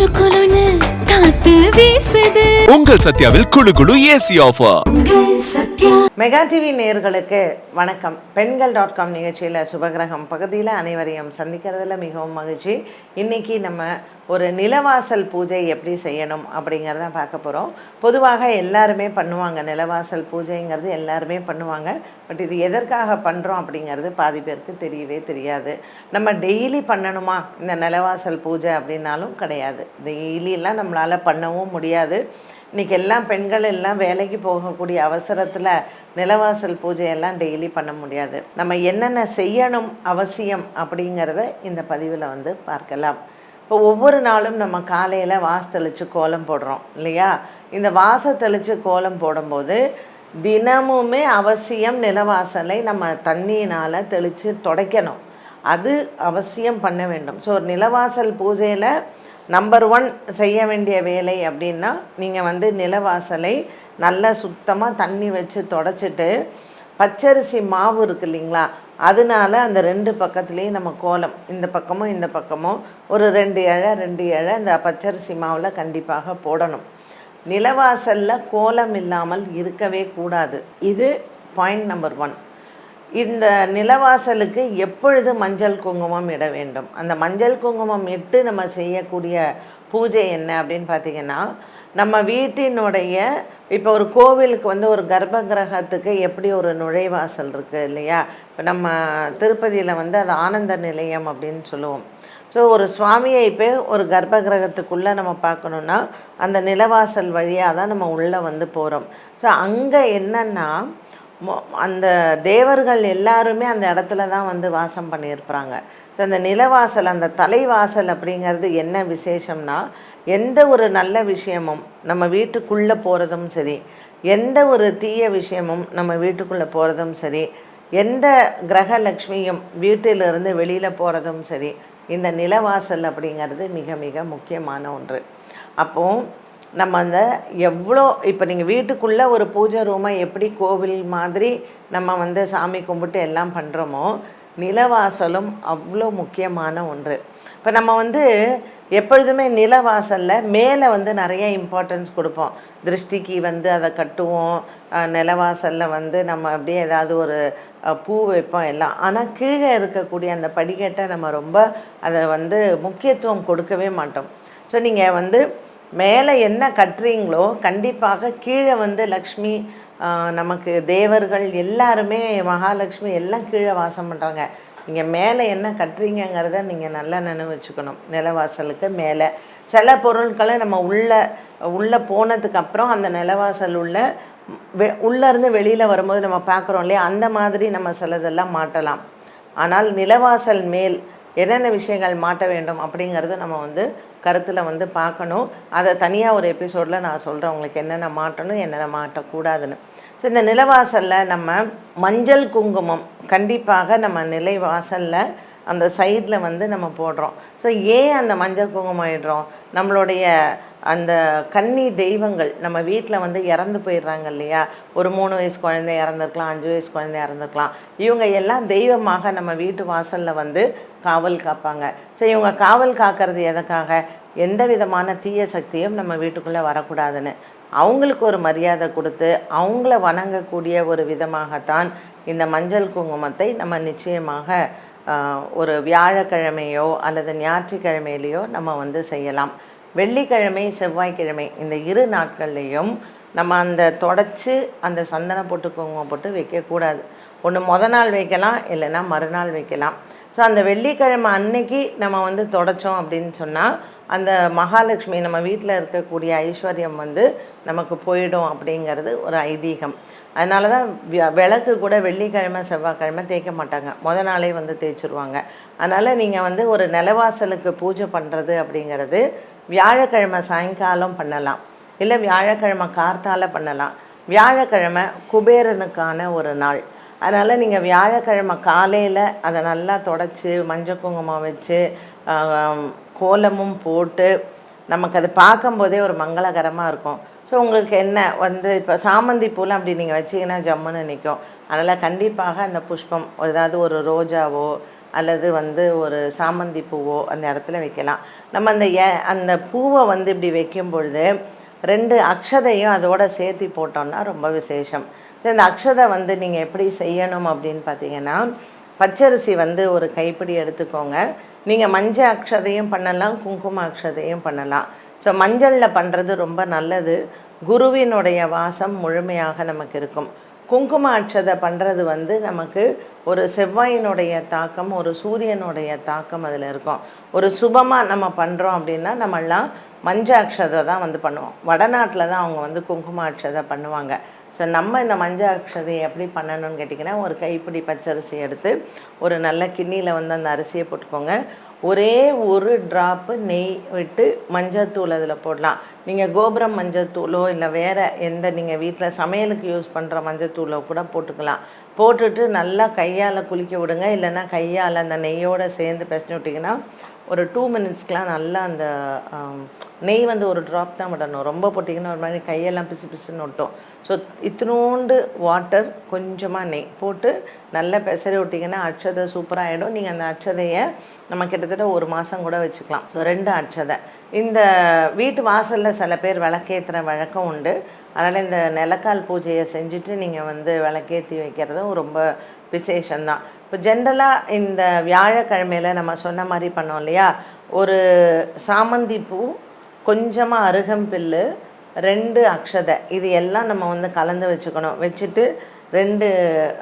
குளுகுளுன்னு காத்து வீசுது. உங்கள் சத்யாவில் குளு குளு ஏசி ஆஃபர். மெகா டிவி நேயர்களுக்கு வணக்கம். பெண்கள்.com நிகழ்ச்சியில் சுபகிரகம் பகுதியில் அனைவரையும் சந்திக்கிறதுல மிகவும் மகிழ்ச்சி. இன்றைக்கி நம்ம ஒரு நிலவாசல் பூஜை எப்படி செய்யணும் அப்படிங்கிறத பார்க்க போகிறோம். பொதுவாக எல்லாருமே பண்ணுவாங்க, நிலவாசல் பூஜைங்கிறது எல்லாருமே பண்ணுவாங்க. பட் இது எதற்காக பண்ணுறோம் அப்படிங்கிறது பாதி பேருக்கு தெரியவே தெரியாது. நம்ம டெய்லி பண்ணணுமா இந்த நிலவாசல் பூஜை அப்படின்னாலும் கிடையாது. டெய்லியெல்லாம் நம்மளால் பண்ணவும் முடியாது. இன்றைக்கி எல்லாம் பெண்கள் எல்லாம் வேலைக்கு போகக்கூடிய அவசரத்தில் நிலவாசல் பூஜையெல்லாம் டெய்லி பண்ண முடியாது. நம்ம என்னென்ன செய்யணும் அவசியம் அப்படிங்கிறத இந்த பதிவில் பார்க்கலாம். இப்போ ஒவ்வொரு நாளும் நம்ம காலையில் வாச தெளித்து கோலம் போடுறோம் இல்லையா? இந்த வாச தெளித்து கோலம் போடும்போது தினமுமே அவசியம் நிலவாசலை நம்ம தண்ணியினால் தெளித்து துடைக்கணும். அது அவசியம் பண்ண வேண்டும். ஸோ நிலவாசல் பூஜையில் நம்பர் 1 செய்ய வேண்டிய வேலை அப்படின்னா, நீங்கள் நிலவாசலை நல்லா சுத்தமாக தண்ணி வச்சு தொடச்சிட்டு பச்சரிசி மாவு இருக்குது இல்லைங்களா, அதனால அந்த 2 பக்கத்துலேயும் நம்ம கோலம், இந்த பக்கமும் இந்த பக்கமும் ஒரு 2 இழை இந்த பச்சரிசி மாவில் கண்டிப்பாக போடணும். நிலவாசலில் கோலம் இல்லாமல் இருக்கவே கூடாது. இது பாயிண்ட் நம்பர் 1. இந்த நிலவாசலுக்கு எப்பொழுது மஞ்சள் குங்குமம் இட வேண்டும்? அந்த மஞ்சள் குங்குமம் இட்டு நம்ம செய்யக்கூடிய பூஜை என்ன அப்படின்னு பார்த்திங்கன்னா, நம்ம வீட்டினுடைய இப்போ ஒரு கோவிலுக்கு ஒரு கர்ப்ப கிரகத்துக்கு எப்படி ஒரு நுழைவாசல் இருக்குது இல்லையா? இப்போ நம்ம திருப்பதியில் அது ஆனந்த நிலையம் அப்படின்னு சொல்லுவோம். ஸோ ஒரு சுவாமியை இப்போ ஒரு கர்ப்ப கிரகத்துக்குள்ளே நம்ம பார்க்கணுன்னா அந்த நிலவாசல் வழியாக தான் நம்ம உள்ளே போகிறோம். ஸோ அங்கே என்னென்னா, அந்த தேவர்கள் எல்லாருமே அந்த இடத்துல தான் வாசம் பண்ணியிருப்பாங்க. ஸோ அந்த நிலவாசல், அந்த தலைவாசல் அப்படிங்கிறது என்ன விசேஷம்னா, எந்த ஒரு நல்ல விஷயமும் நம்ம வீட்டுக்குள்ளே போகிறதும் சரி, எந்த ஒரு தீய விஷயமும் நம்ம வீட்டுக்குள்ளே போகிறதும் சரி, எந்த கிரகலக்ஷ்மியும் வீட்டிலிருந்து வெளியில் போகிறதும் சரி, இந்த நிலவாசல் அப்படிங்கிறது மிக மிக முக்கியமான ஒன்று. அப்போது நம்ம எவ்வளோ இப்போ நீங்கள் வீட்டுக்குள்ளே ஒரு பூஜை ரூமை எப்படி கோவில் மாதிரி நம்ம சாமி கும்பிட்டு எல்லாம் பண்ணுறோமோ, நிலவாசலும் அவ்வளோ முக்கியமான ஒன்று. இப்போ நம்ம எப்பொழுதுமே நிலவாசலில் மேலே நிறைய இம்பார்ட்டன்ஸ் கொடுப்போம். திருஷ்டிக்கு அதை கட்டுவோம். நிலவாசலில் நம்ம அப்படியே ஏதாவது ஒரு பூ வைப்போம் எல்லாம். ஆனால் கீழே இருக்கக்கூடிய அந்த படிக்கட்டை நம்ம ரொம்ப அதை முக்கியத்துவம் கொடுக்கவே மாட்டோம். ஸோ நீங்கள் மேலே என்ன கட்டுறீங்களோ கண்டிப்பாக கீழே லக்ஷ்மி, நமக்கு தேவர்கள் எல்லாருமே, மகாலட்சுமி எல்லாம் கீழே வாசம் பண்ணுறாங்க. நீங்கள் மேலே என்ன கட்டுறீங்கிறத நீங்கள் நல்லா நினைவு வச்சுக்கணும். நிலவாசலுக்கு மேலே சில பொருட்களை நம்ம உள்ளே போனதுக்கப்புறம் அந்த நிலவாசல் உள்ளேருந்து வெளியில் வரும்போது நம்ம பார்க்குறோம் இல்லையா, அந்த மாதிரி நம்ம சிலதெல்லாம் மாட்டலாம். ஆனால் நிலவாசல் மேல் என்னென்ன விஷயங்கள் மாட்ட வேண்டும் அப்படிங்கிறது நம்ம கருத்தில் பார்க்கணும். அதை தனியாக ஒரு எபிசோடில் நான் சொல்கிறேன் உங்களுக்கு என்னென்ன மாட்டணும், என்னென்ன மாட்டக்கூடாதுன்னு. ஸோ இந்த நிலவாசலில் நம்ம மஞ்சள் குங்குமம் கண்டிப்பாக நம்ம நிலைவாசலில் அந்த சைடில் நம்ம போடுறோம். ஸோ ஏன் அந்த மஞ்சள் குங்குமம் இடுறோம்? நம்மளுடைய அந்த கன்னி தெய்வங்கள் நம்ம வீட்டில் இறந்து போயிடுறாங்க இல்லையா? ஒரு 3 வயசு குழந்தை இறந்துருக்கலாம், 5 வயசு குழந்தை இறந்துருக்கலாம். இவங்க எல்லாம் தெய்வமாக நம்ம வீட்டு வாசலில் காவல் காப்பாங்க. ஸோ இவங்க காவல் காக்கிறது எதுக்காக? எந்த விதமான தீய சக்தியும் நம்ம வீட்டுக்குள்ளே வரக்கூடாதுன்னு அவங்களுக்கு ஒரு மரியாதை கொடுத்து அவங்கள வணங்கக்கூடிய ஒரு விதமாகத்தான் இந்த மஞ்சள் குங்குமத்தை நம்ம நிச்சயமாக ஒரு வியாழக்கிழமையோ அல்லது ஞாயிற்றுக்கிழமையிலையோ நம்ம செய்யலாம். வெள்ளிக்கிழமை, செவ்வாய்க்கிழமை இந்த 2 நாட்கள்லேயும் நம்ம அந்த தொடச்சி அந்த சந்தன போட்டு குங்குமம் போட்டு வைக்கக்கூடாது. ஒன்று மொதல் நாள் வைக்கலாம், இல்லைன்னா மறுநாள் வைக்கலாம். ஸோ அந்த வெள்ளிக்கிழமை அன்னைக்கு நம்ம தொடச்சோம் அப்படின்னு சொன்னால் அந்த மகாலட்சுமி நம்ம வீட்டில் இருக்கக்கூடிய ஐஸ்வர்யம் நமக்கு போயிடும் அப்படிங்கிறது ஒரு ஐதீகம். அதனால தான் விளக்கு கூட வெள்ளிக்கிழமை செவ்வாய்க்கிழமை தேய்க்க மாட்டாங்க, மொதல் நாளே தேய்ச்சிருவாங்க. அதனால் நீங்கள் ஒரு நிலவாசலுக்கு பூஜை பண்ணுறது அப்படிங்கிறது வியாழக்கிழமை சாயங்காலம் பண்ணலாம், இல்லை வியாழக்கிழமை கார்த்தால பண்ணலாம். வியாழக்கிழமை குபேரனுக்கான ஒரு நாள். அதனால் நீங்கள் வியாழக்கிழமை காலையில் அதை நல்லா தொடச்சி மஞ்சள் குங்குமம் வச்சு கோலமும் போட்டு நமக்கு அது பார்க்கும்போதே ஒரு மங்களகரமாக இருக்கும். ஸோ உங்களுக்கு என்ன இப்போ சாமந்தி பூலாம் அப்படி நீங்கள் வச்சிங்கன்னா ஜம்முன்னு நிற்கும். அதனால் கண்டிப்பாக அந்த புஷ்பம், ஏதாவது ஒரு ரோஜாவோ அல்லது வந்து ஒரு சாமந்தி பூவோ அந்த இடத்துல வைக்கலாம். நம்ம அந்த பூவை வந்து இப்படி வைக்கும் பொழுது 2 அக்ஷதையும் அதோட சேர்த்து போட்டோம்னா ரொம்ப விசேஷம். ஸோ இந்த அக்ஷதை வந்து நீங்கள் எப்படி செய்யணும் அப்படின்னு பார்த்தீங்கன்னா, பச்சரிசி வந்து ஒரு கைப்பிடி எடுத்துக்கோங்க. நீங்கள் மஞ்சள் அக்ஷதையும் பண்ணலாம், குங்கும அக்ஷதையும் பண்ணலாம். ஸோ மஞ்சளில் பண்ணுறது ரொம்ப நல்லது. குருவினுடைய வாசம் முழுமையாக நமக்கு இருக்கும். குங்கும அக்ஷதை பண்ணுறது வந்து நமக்கு ஒரு செவ்வாயினுடைய தாக்கம், ஒரு சூரியனுடைய தாக்கம் அதில் இருக்கும். ஒரு சுபமாக நம்ம பண்ணுறோம் அப்படின்னா நம்மளாம் மஞ்சள் அக்ஷதை தான் வந்து பண்ணுவோம். வடநாட்டில் தான் அவங்க வந்து குங்கும அக்ஷதை பண்ணுவாங்க. ஸோ நம்ம இந்த மஞ்சள் அக்ஷதையை எப்படி பண்ணணும்னு கேட்டிங்கன்னா, ஒரு கைப்பிடி பச்சரிசி எடுத்து ஒரு நல்ல கிண்ணியில் வந்து அந்த அரிசியை போட்டுக்கோங்க. ஒரே ஒரு ட்ராப்பு நெய் விட்டு மஞ்சள் அதில் போடலாம். நீங்கள் கோபுரம் மஞ்சள் தூளோ இல்லை வேறு எந்த நீங்கள் வீட்டில் சமையலுக்கு யூஸ் பண்ணுற மஞ்சள் தூளோ கூட போட்டுக்கலாம். போட்டுட்டு நல்லா கையால் குளிக்க விடுங்க. இல்லைன்னா கையால் அந்த நெய்யோடு சேர்ந்து பிசைஞ்சு விட்டிங்கன்னா ஒரு 2 மினிட்ஸ்க்கெலாம் நல்லா அந்த நெய் வந்து ஒரு ட்ராப் தான் விடணும். ரொம்ப போட்டிங்கன்னா ஒரு மாதிரி கையெல்லாம் பிசு பிசுன்னு விட்டோம். ஸோ இத்தினோண்டு வாட்டர், கொஞ்சமாக நெய் போட்டு நல்லா பெசரி விட்டிங்கன்னா அட்சதை சூப்பராக ஆகிடும். நீங்கள் அந்த அட்சதையை நம்ம கிட்டத்தட்ட 1 மாதம் கூட வச்சுக்கலாம். ஸோ 2 அட்சதை. இந்த வீட்டு வாசலில் சில பேர் விளக்கேற்றுற வழக்கம் உண்டு. அதனால் இந்த நிலக்கால் பூஜையை செஞ்சுட்டு நீங்கள் வந்து விளக்கேற்றி வைக்கிறதும் ரொம்ப விசேஷந்தான். இப்போ ஜென்ரலாக இந்த வியாழக்கிழமையில் நம்ம சொன்ன மாதிரி பண்ணோம் இல்லையா, ஒரு சாமந்தி பூ, கொஞ்சமாக அருகம்பில்லு, 2 அக்ஷதை, இது எல்லாம் நம்ம வந்து கலந்து வச்சுக்கணும். வச்சுட்டு 2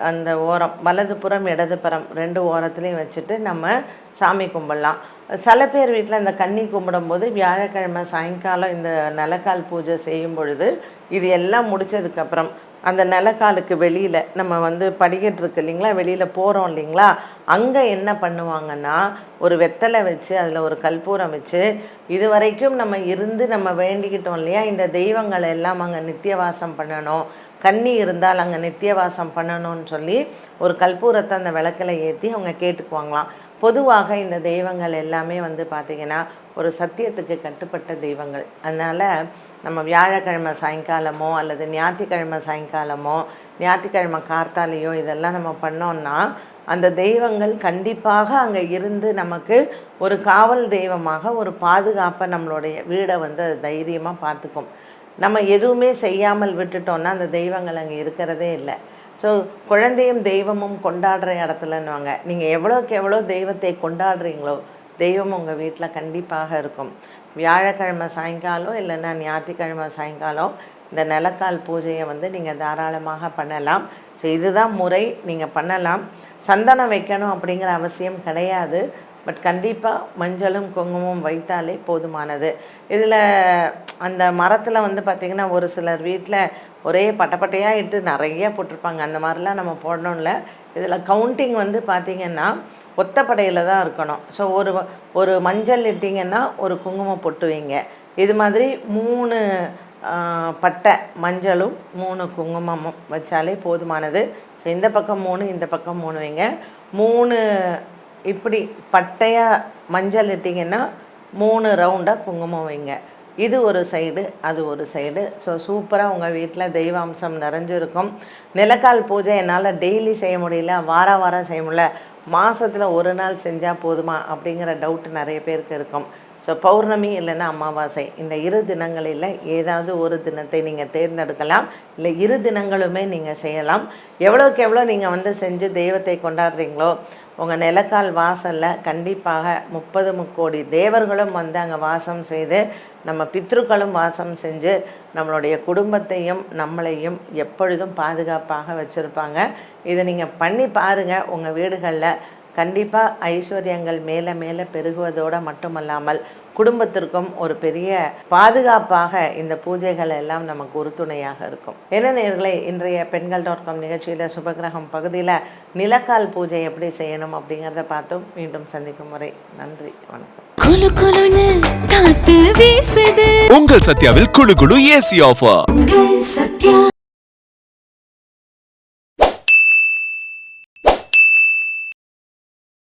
அந்த ஓரம், வலதுபுறம் இடதுபுறம் 2 ஓரத்துலேயும் வச்சுட்டு நம்ம சாமி கும்பிடலாம். சில பேர் வீட்டில் இந்த கன்னி கும்பிடும்போது வியாழக்கிழமை சாயங்காலம் இந்த நிலக்கால் பூஜை செய்யும் பொழுது இது எல்லாம் முடித்ததுக்கப்புறம் அந்த நிலக்காலுக்கு வெளியில் நம்ம வந்து படிக்கட்டு இருக்கு இல்லைங்களா, வெளியில் போகிறோம் இல்லைங்களா, அங்கே என்ன பண்ணுவாங்கன்னா ஒரு வெத்தலை வச்சு அதில் ஒரு கற்பூரம் வச்சு, இது வரைக்கும் நம்ம இருந்து நம்ம வேண்டிக்கிட்டோம் இல்லையா, இந்த தெய்வங்களை எல்லாம் அங்கே நித்தியவாசம் பண்ணணும், கன்னி இருந்தால் அங்கே நித்தியவாசம் பண்ணணும்னு சொல்லி ஒரு கற்பூரத்தை அந்த விளக்கில் ஏற்றி அவங்க கேட்டுக்குவாங்களாம். பொதுவாக இந்த தெய்வங்கள் எல்லாமே வந்து பார்த்திங்கன்னா ஒரு சத்தியத்துக்கு கட்டுப்பட்ட தெய்வங்கள். அதனால் நம்ம வியாழக்கிழமை சாயங்காலமோ அல்லது ஞாயிற்றுக்கிழமை சாயங்காலமோ ஞாயிற்றுக்கிழமை கார்த்தாலையோ இதெல்லாம் நம்ம பண்ணோன்னா அந்த தெய்வங்கள் கண்டிப்பாக அங்கே இருந்து நமக்கு ஒரு காவல் தெய்வமாக ஒரு பாதுகாப்பை நம்மளுடைய வீடை வந்து அது தைரியமாக பார்த்துக்கும். நம்ம எதுவுமே செய்யாமல் விட்டுட்டோன்னா அந்த தெய்வங்கள் அங்கே இருக்கிறதே இல்லை. ஸோ குழந்தையும் தெய்வமும் கொண்டாடுற இடத்துலன்னுவாங்க. நீங்கள் எவ்வளோக்கு எவ்வளோ தெய்வத்தை கொண்டாடுறீங்களோ தெய்வம் உங்கள் வீட்டில் கண்டிப்பாக இருக்கும். வியாழக்கிழமை சாயங்காலம் இல்லைன்னா ஞாயிற்றுக்கிழமை சாயங்காலம் இந்த நிலக்கால் பூஜையை வந்து நீங்கள் தாராளமாக பண்ணலாம். ஸோ இதுதான் முறை, நீங்கள் பண்ணலாம். சந்தனம் வைக்கணும் அப்படிங்கிற அவசியம் கிடையாது. பட் கண்டிப்பாக மஞ்சளும் குங்குமமும் வைத்தாலே போதுமானது. இதில் அந்த மரத்தில் வந்து பார்த்திங்கன்னா ஒரு சிலர் வீட்டில் ஒரே பட்டையாக இட்டு நிறைய போட்டிருப்பாங்க. அந்த மாதிரிலாம் நம்ம போடணும்ல. இதில் கவுண்டிங் வந்து பார்த்திங்கன்னா ஒத்தப்படையில் தான் இருக்கணும். ஸோ ஒரு மஞ்சள் இட்டிங்கன்னா ஒரு குங்குமம் பொட்டு வைங்க. இது மாதிரி 3 பட்டை மஞ்சளும் 3 குங்குமமும் வச்சாலே போதுமானது. ஸோ இந்த பக்கம் 3 இந்த பக்கம் 3 வைங்க. 3 இப்படி பட்டையாக மஞ்சள் இட்டிங்கன்னா 3 ரவுண்டாக குங்குமம் வைங்க. இது ஒரு சைடு, அது ஒரு சைடு. ஸோ சூப்பராக உங்கள் வீட்டில் தெய்வாம்சம் நிறைஞ்சிருக்கும். நிலக்கால் பூஜை என்னால் டெய்லி செய்ய முடியல, வாரம் செய்ய முடியல, மாதத்தில் 1 நாள் செஞ்சால் போதுமா அப்படிங்கிற டவுட் நிறைய பேருக்கு இருக்கும். ஸோ பௌர்ணமி இல்லைன்னா அமாவாசை, இந்த 2 தினங்களில் ஏதாவது ஒரு தினத்தை நீங்கள் தேர்ந்தெடுக்கலாம். இல்லை 2 தினங்களுமே நீங்கள் செய்யலாம். எவ்வளோக்கு எவ்வளோ நீங்கள் வந்து செஞ்சு தெய்வத்தை கொண்டாடுறீங்களோ உங்கள் நிலக்கால் வாசலில் கண்டிப்பாக 30 முக்கோடி தேவர்களும் வந்து அங்கே வாசம் செய்து, நம்ம பித்ருக்களும் வாசம் செஞ்சு நம்மளுடைய குடும்பத்தையும் நம்மளையும் எப்பொழுதும் பாதுகாப்பாக வச்சுருப்பாங்க. இதை நீங்கள் பண்ணி பாருங்கள். உங்கள் வீடுகளில் கண்டிப்பாக ஐஸ்வர்யங்கள் மேலே மேலே பெருகுவதோடு மட்டுமல்லாமல் குடும்பத்திற்கும் ஒரு பெரிய பாதுகாப்பாக இந்த பூஜைகள் எல்லாம் நமக்கு உறுதுணையாக இருக்கும். என்ன நேயர்களே, இன்றைய பெண்கள்.com நிகழ்ச்சியில் சுபகிரகம் பகுதியில் நிலக்கால் பூஜை எப்படி செய்யணும் அப்படிங்கிறத பார்த்தோம். மீண்டும் சந்திக்கும் முறை நன்றி, வணக்கம். குளு குளுன்னு காத்து வீசுது. உங்கள் சத்யாவில் குளு குளு ஏசி ஆஃபர். சத்யா.